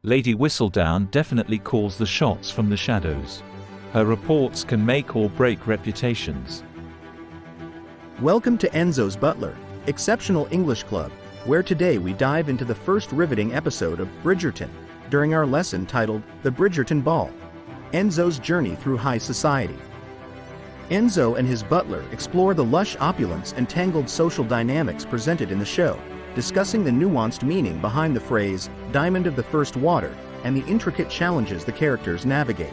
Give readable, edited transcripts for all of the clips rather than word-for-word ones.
Lady Whistledown definitely calls the shots from the shadows. Her reports can make or break reputations. Welcome to Enzo's Butler, Exceptional English Club, where today we dive into the first riveting episode of Bridgerton, during our lesson titled The Bridgerton Ball, Enzo's Journey Through High Society. Enzo and his butler explore the lush opulence and tangled social dynamics presented in the show, discussing the nuanced meaning behind the phrase, diamond of the first water, and the intricate challenges the characters navigate.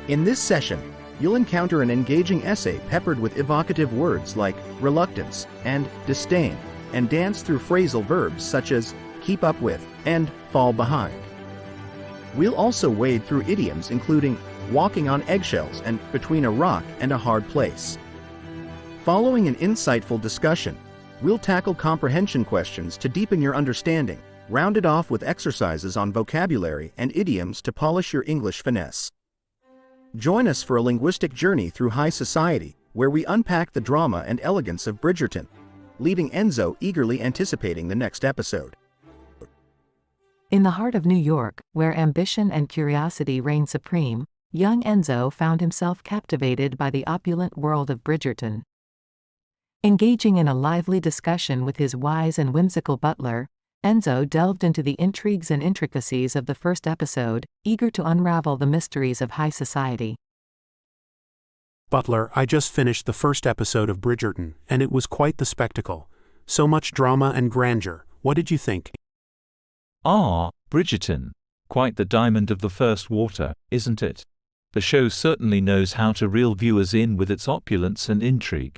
In this session, you'll encounter an engaging essay peppered with evocative words like reluctance and disdain, and dance through phrasal verbs such as keep up with and fall behind. We'll also wade through idioms including walking on eggshells and between a rock and a hard place. Following an insightful discussion, we'll tackle comprehension questions to deepen your understanding, rounded off with exercises on vocabulary and idioms to polish your English finesse. Join us for a linguistic journey through high society, where we unpack the drama and elegance of Bridgerton, leaving Enzo eagerly anticipating the next episode. In the heart of New York, where ambition and curiosity reign supreme, young Enzo found himself captivated by the opulent world of Bridgerton. Engaging in a lively discussion with his wise and whimsical butler, Enzo delved into the intrigues and intricacies of the first episode, eager to unravel the mysteries of high society. Butler, I just finished the first episode of Bridgerton, and it was quite the spectacle. So much drama and grandeur. What did you think? Bridgerton. Quite the diamond of the first water, isn't it? The show certainly knows how to reel viewers in with its opulence and intrigue.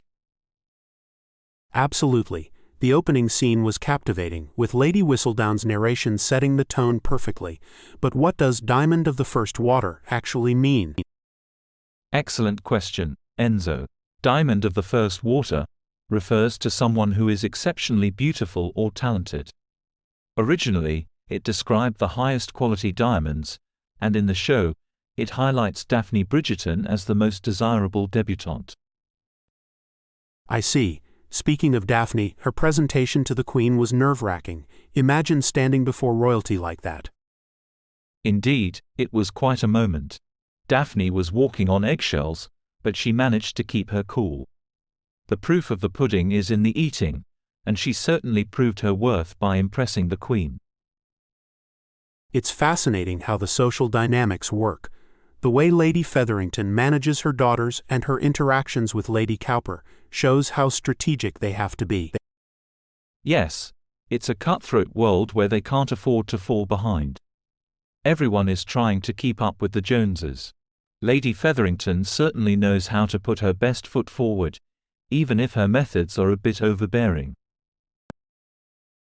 Absolutely. The opening scene was captivating, with Lady Whistledown's narration setting the tone perfectly. But what does diamond of the first water actually mean? Excellent question, Enzo. Diamond of the first water refers to someone who is exceptionally beautiful or talented. Originally, it described the highest quality diamonds, and in the show, it highlights Daphne Bridgerton as the most desirable debutante. I see. Speaking of Daphne, her presentation to the Queen was nerve-wracking. Imagine standing before royalty like that. Indeed, it was quite a moment. Daphne was walking on eggshells, but she managed to keep her cool. The proof of the pudding is in the eating, and she certainly proved her worth by impressing the Queen. It's fascinating how the social dynamics work. The way Lady Featherington manages her daughters and her interactions with Lady Cowper shows how strategic they have to be. Yes, it's a cutthroat world where they can't afford to fall behind. Everyone is trying to keep up with the Joneses. Lady Featherington certainly knows how to put her best foot forward, even if her methods are a bit overbearing.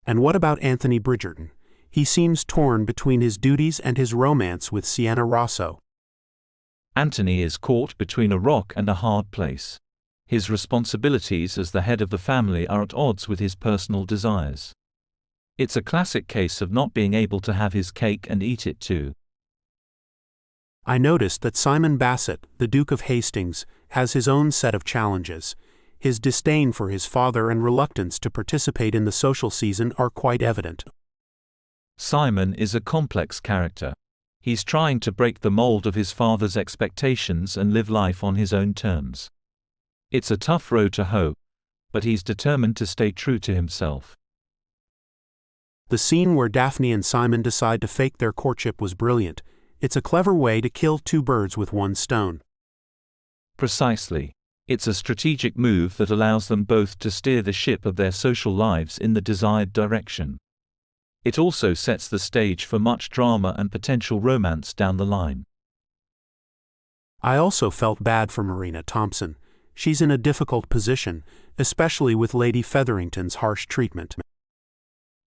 And what about Anthony Bridgerton? He seems torn between his duties and his romance with Sienna Rosso. Anthony is caught between a rock and a hard place. His responsibilities as the head of the family are at odds with his personal desires. It's a classic case of not being able to have his cake and eat it too. I noticed that Simon Basset, the Duke of Hastings, has his own set of challenges. His disdain for his father and reluctance to participate in the social season are quite evident. Simon is a complex character. He's trying to break the mold of his father's expectations and live life on his own terms. It's a tough row to hoe, but he's determined to stay true to himself. The scene where Daphne and Simon decide to fake their courtship was brilliant. It's a clever way to kill two birds with one stone. Precisely. It's a strategic move that allows them both to steer the ship of their social lives in the desired direction. It also sets the stage for much drama and potential romance down the line. I also felt bad for Marina Thompson. She's in a difficult position, especially with Lady Featherington's harsh treatment.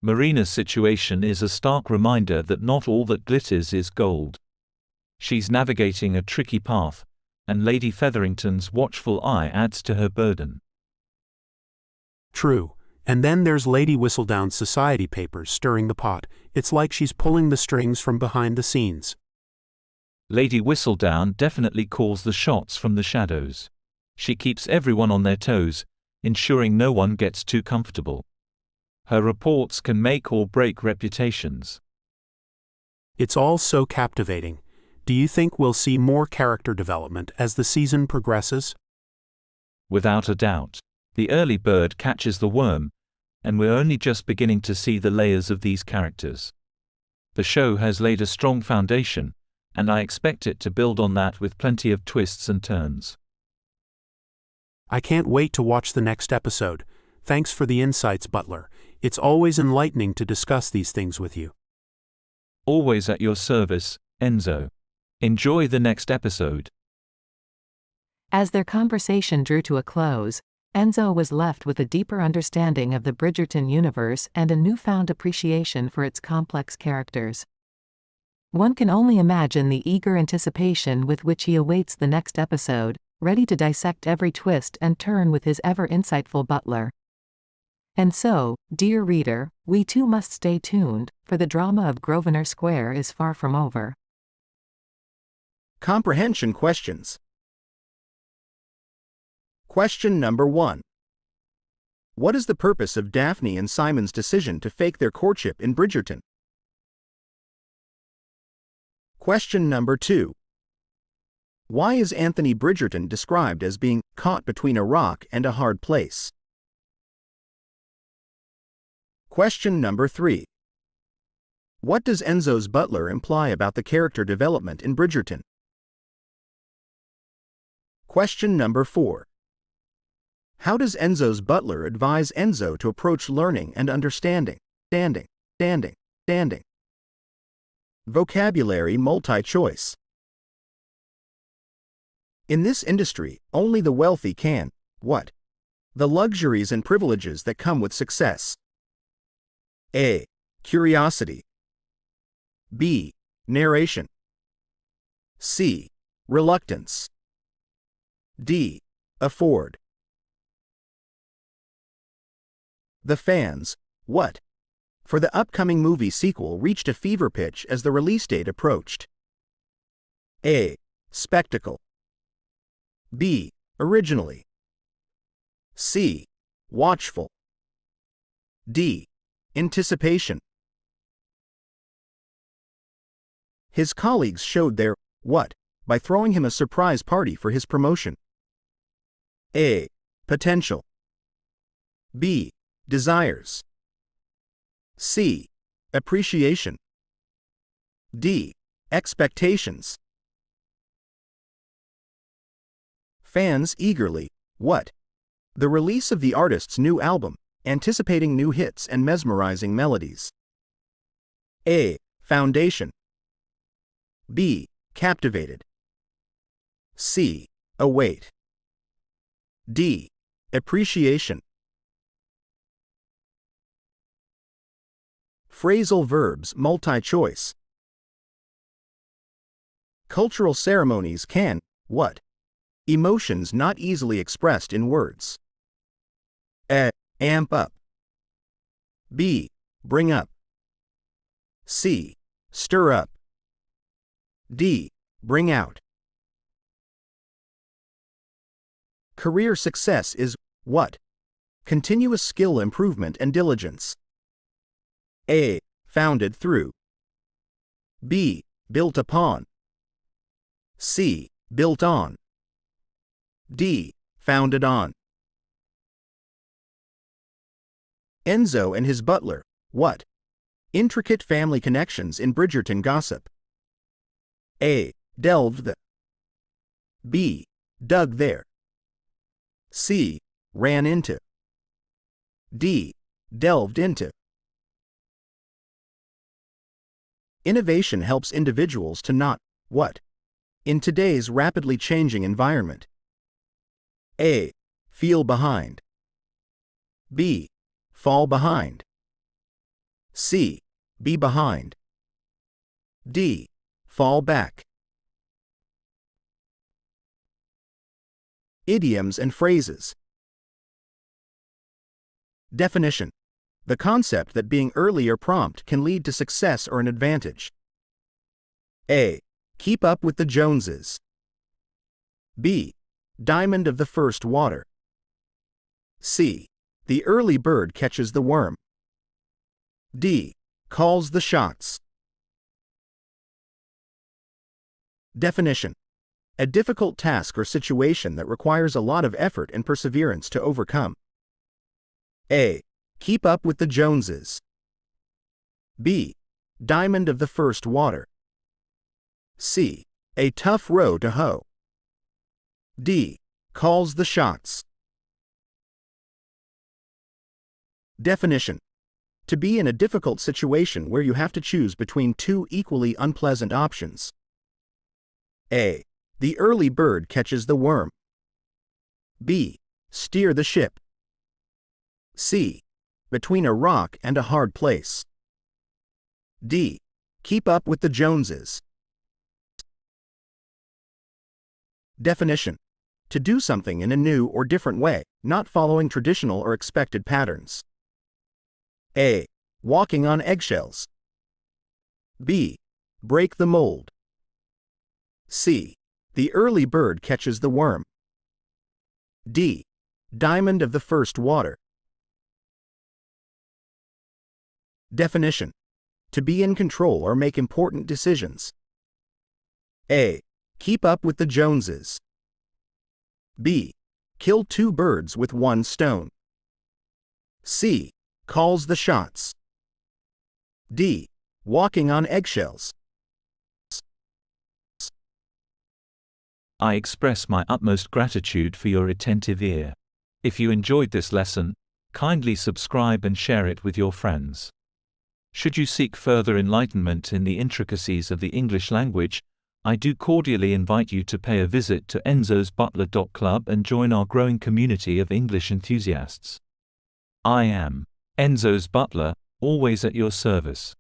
Marina's situation is a stark reminder that not all that glitters is gold. She's navigating a tricky path, and Lady Featherington's watchful eye adds to her burden. True. And then there's Lady Whistledown's society papers stirring the pot. It's like she's pulling the strings from behind the scenes. Lady Whistledown definitely calls the shots from the shadows. She keeps everyone on their toes, ensuring no one gets too comfortable. Her reports can make or break reputations. It's all so captivating. Do you think we'll see more character development as the season progresses? Without a doubt. The early bird catches the worm, and we're only just beginning to see the layers of these characters. The show has laid a strong foundation, and I expect it to build on that with plenty of twists and turns. I can't wait to watch the next episode. Thanks for the insights, Butler. It's always enlightening to discuss these things with you. Always at your service, Enzo. Enjoy the next episode. As their conversation drew to a close, Enzo was left with a deeper understanding of the Bridgerton universe and a newfound appreciation for its complex characters. One can only imagine the eager anticipation with which he awaits the next episode, ready to dissect every twist and turn with his ever-insightful Butler. And so, dear reader, we too must stay tuned, for the drama of Grosvenor Square is far from over. Comprehension Questions. Question number 1. What is the purpose of Daphne and Simon's decision to fake their courtship in Bridgerton? Question number 2. Why is Anthony Bridgerton described as being caught between a rock and a hard place? Question number 3. What does Enzo's butler imply about the character development in Bridgerton? Question number 4. How does Enzo's butler advise Enzo to approach learning and understanding? Standing. Vocabulary multi-choice. In this industry, only the wealthy can, what? The luxuries and privileges that come with success. A. Curiosity. B. Narration. C. Reluctance. D. Afford. The fans, what? For the upcoming movie sequel reached a fever pitch as the release date approached. A. Spectacle. B. Originally. C. Watchful. D. Anticipation. His colleagues showed their what by throwing him a surprise party for his promotion. A. Potential. B. Desires. C. Appreciation. D. Expectations. Fans eagerly, what? The release of the artist's new album, anticipating new hits and mesmerizing melodies. A. Foundation. B. Captivated. C. Await. D. Appreciation. Phrasal verbs multi-choice. Cultural ceremonies can, what? Emotions not easily expressed in words. A. Amp up. B. Bring up. C. Stir up. D. Bring out. Career success is, what? Continuous skill improvement and diligence. A. Founded through. B. Built upon. C. Built on. D. Founded on. Enzo and his butler, what? Intricate family connections in Bridgerton gossip. A. Delved the. B. Dug there. C. Ran into. D. Delved into. Innovation helps individuals to not, what? In today's rapidly changing environment. A. Feel behind. B. Fall behind. C. Be behind. D. Fall back. Idioms and phrases. Definition. The concept that being early or prompt can lead to success or an advantage. A. Keep up with the Joneses. B. Diamond of the first water. C. The early bird catches the worm. D. Calls the shots. Definition: a difficult task or situation that requires a lot of effort and perseverance to overcome. A. Keep up with the Joneses. B. Diamond of the first water. C. A tough row to hoe. D. Calls the shots. Definition: to be in a difficult situation where you have to choose between two equally unpleasant options. A. The early bird catches the worm. B. Steer the ship. C. Between a rock and a hard place. D. Keep up with the Joneses. Definition: to do something in a new or different way, not following traditional or expected patterns. A. Walking on eggshells. B. Break the mold. C. The early bird catches the worm. D. Diamond of the first water. Definition: to be in control or make important decisions. A. Keep up with the Joneses. B. Kill two birds with one stone. C. Calls the shots. D. Walking on eggshells. I express my utmost gratitude for your attentive ear. If you enjoyed this lesson, kindly subscribe and share it with your friends. Should you seek further enlightenment in the intricacies of the English language, I do cordially invite you to pay a visit to Enzo's Butler Club and join our growing community of English enthusiasts. I am Enzo's Butler, always at your service.